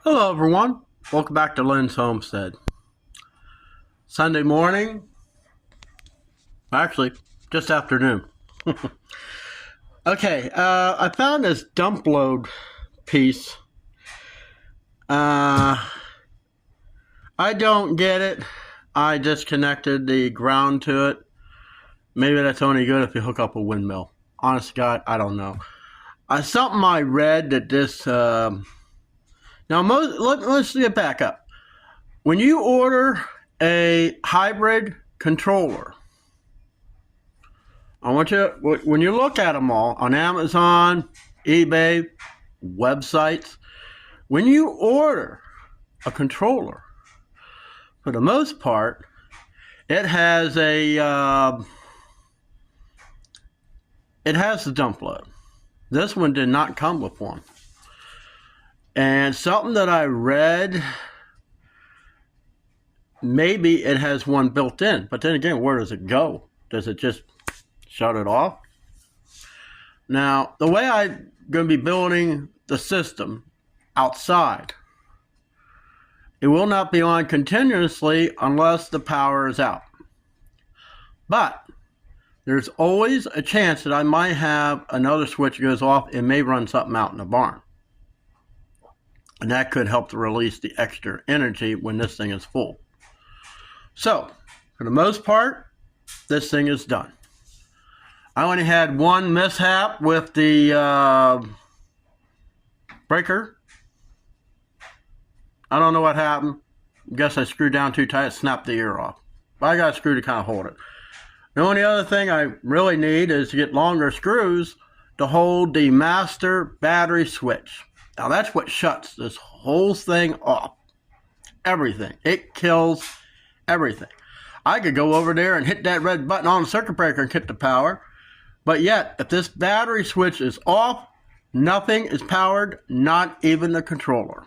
Hello, everyone. Welcome back to Lynn's Homestead. Sunday morning, actually, just afternoon. Okay, I found this dump load piece. I don't get it. I just connected the ground to it. Maybe that's only good if you hook up a windmill. Honest to God, I don't know. Something I read that this. Let's get back up. When you order a hybrid controller, I want you, when you look at them all on Amazon, eBay, websites, when you order a controller, for the most part, it has the dump load. This one did not come with one. And something that I read, maybe it has one built in, but then again, where does it go? Does it just shut it off? Now, the way I'm going to be building the system outside, it will not be on continuously unless the power is out. But there's always a chance that I might have another switch goes off and may run something out in the barn. And that could help to release the extra energy when this thing is full. So, for the most part, this thing is done. I only had one mishap with the breaker. I don't know what happened. Guess I screwed down too tight, snapped the ear off. But I got a screw to kind of hold it. The only other thing I really need is to get longer screws to hold the master battery switch. Now that's what shuts this whole thing off. Everything. It kills everything. I could go over there and hit that red button on the circuit breaker and get the power. But yet, if this battery switch is off, nothing is powered, not even the controller.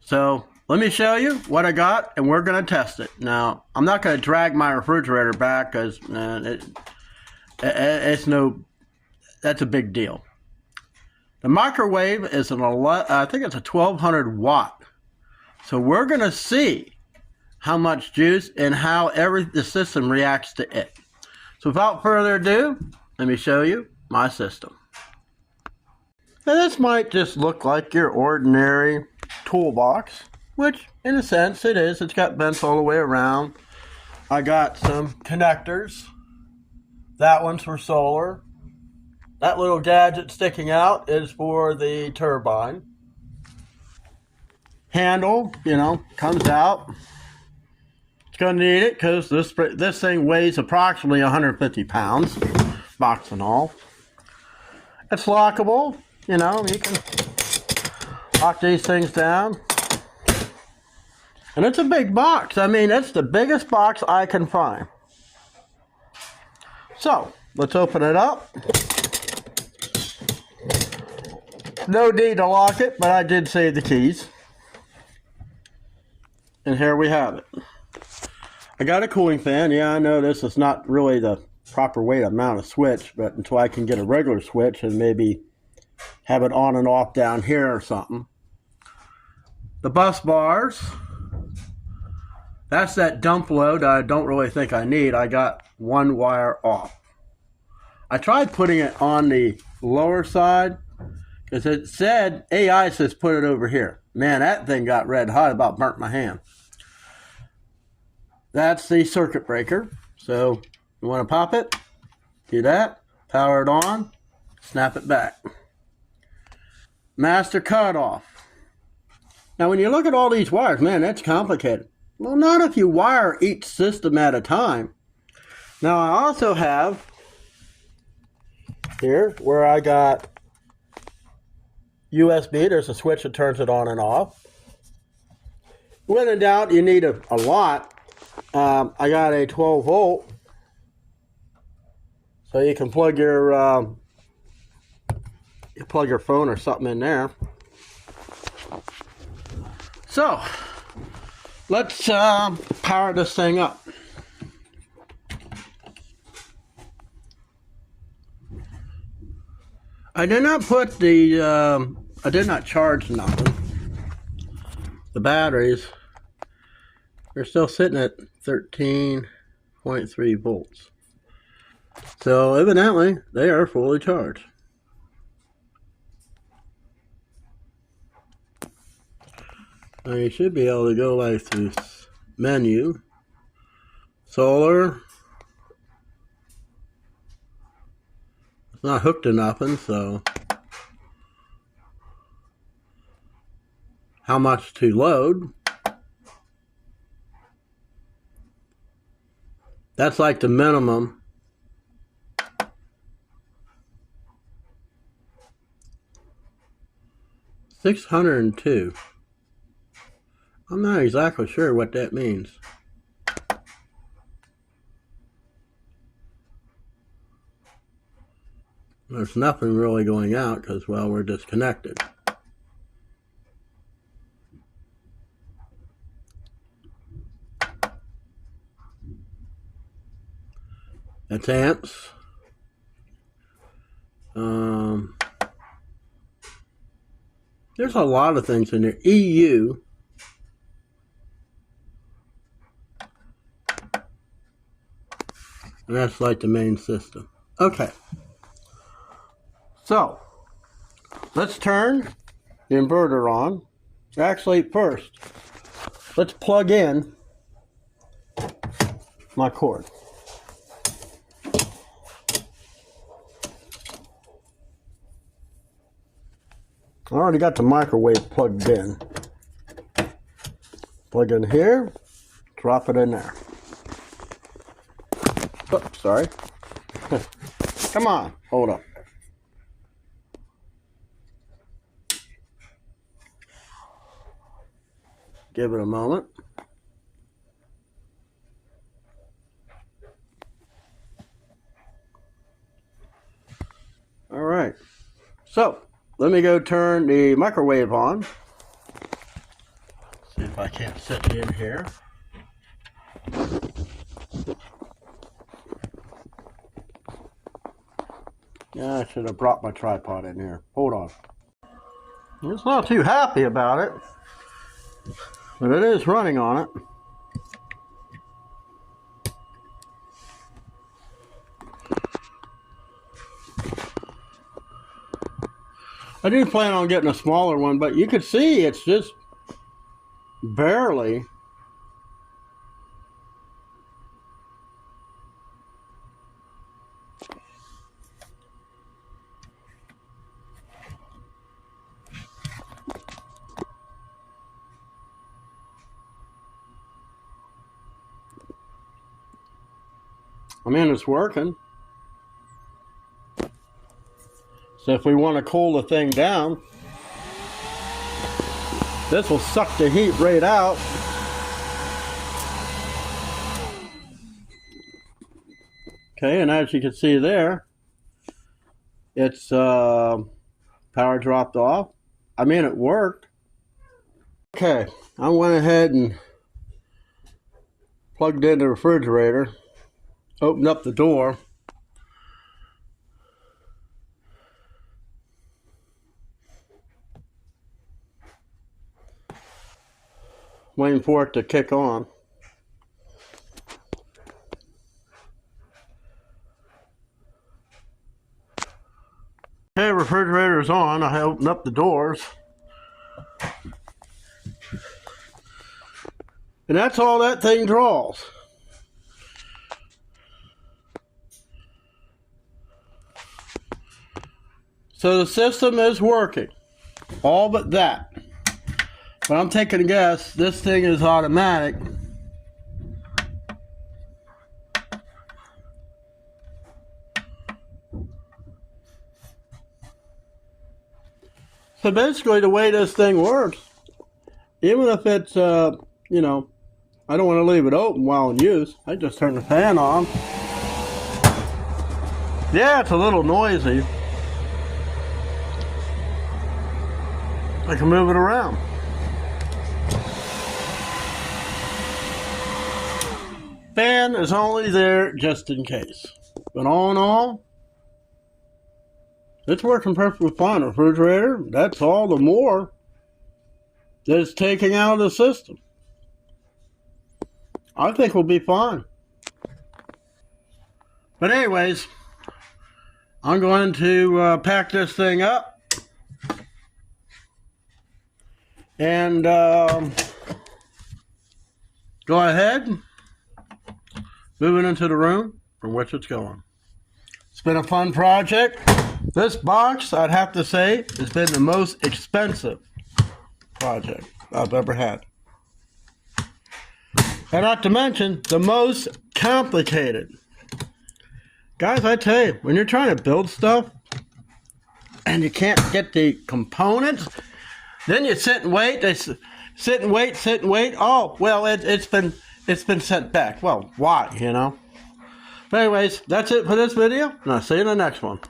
So let me show you what I got, and we're going to test it. Now, I'm not going to drag my refrigerator back because that's a big deal. The microwave is I think it's a 1200 watt. So we're going to see how much juice and how the system reacts to it. So without further ado, let me show you my system. Now this might just look like your ordinary toolbox, which in a sense it is. It's got vents all the way around. I got some connectors. That one's for solar. That little gadget sticking out is for the turbine. Handle, comes out. It's going to need it because this thing weighs approximately 150 pounds, box and all. It's lockable. You can lock these things down. And it's a big box. I mean, it's the biggest box I can find. So, let's open it up. No need to lock it, but I did save the keys. And here we have it. I got a cooling fan. Yeah, I know this is not really the proper way to mount a switch, but until I can get a regular switch and maybe have it on and off down here or something. The bus bars. That's that dump load I don't really think I need. I got one wire off. I tried putting it on the lower side because it said, AI says put it over here. Man, that thing got red hot, about burnt my hand. That's the circuit breaker. So you want to pop it, do that, power it on, snap it back. Master cutoff. Now when you look at all these wires, man, that's complicated. Well, not if you wire each system at a time. Now I also have here where I got USB. There's a switch that turns it on and off. When in doubt, you need a lot. I got a 12 volt, so you can plug your phone or something in there. So let's power this thing up. I did not put the I did not charge nothing. The batteries are still sitting at 13.3 volts. So evidently they are fully charged. Now you should be able to go like through menu, solar. It's not hooked to nothing, so how much to load? That's like the minimum. $602. I'm not exactly sure what that means. There's nothing really going out because, well, we're disconnected. That's amps. There's a lot of things in there. EU. And that's like the main system. Okay. So, let's turn the inverter on. Actually, first, let's plug in my cord. I already got the microwave plugged in. Plug in here, drop it in there. Oops, sorry. Come on, hold up. Give it a moment. All right. So, let me go turn the microwave on. See if I can't set it in here. Yeah, I should have brought my tripod in here. Hold on. It's not too happy about it, but it is running on it. I do plan on getting a smaller one, but you could see it's just barely. I mean, it's working. So if we want to cool the thing down, this will suck the heat right out. Okay, and as you can see there, it's power dropped off. I mean, it worked. Okay, I went ahead and plugged in the refrigerator, opened up the door. Waiting for it to kick on. Okay, refrigerator's on. I opened up the doors. And that's all that thing draws. So the system is working. All but that. But I'm taking a guess, this thing is automatic. So basically the way this thing works, even if it's, you know, I don't want to leave it open while in use, I just turn the fan on. Yeah, it's a little noisy. I can move it around. Fan is only there just in case. But all in all, It's working perfectly fine. Refrigerator, that's all the more that it's taking out of the system. I think we'll be fine. But anyways, I'm going to pack this thing up and go ahead, moving into the room from which it's going. It's been a fun project. This box, I'd have to say, has been the most expensive project I've ever had. And not to mention, the most complicated. Guys, I tell you, when you're trying to build stuff and you can't get the components, then you sit and wait. They sit and wait. Oh, well, it's been sent back. Well, why, you know? But anyways, that's it for this video, and I'll see you in the next one.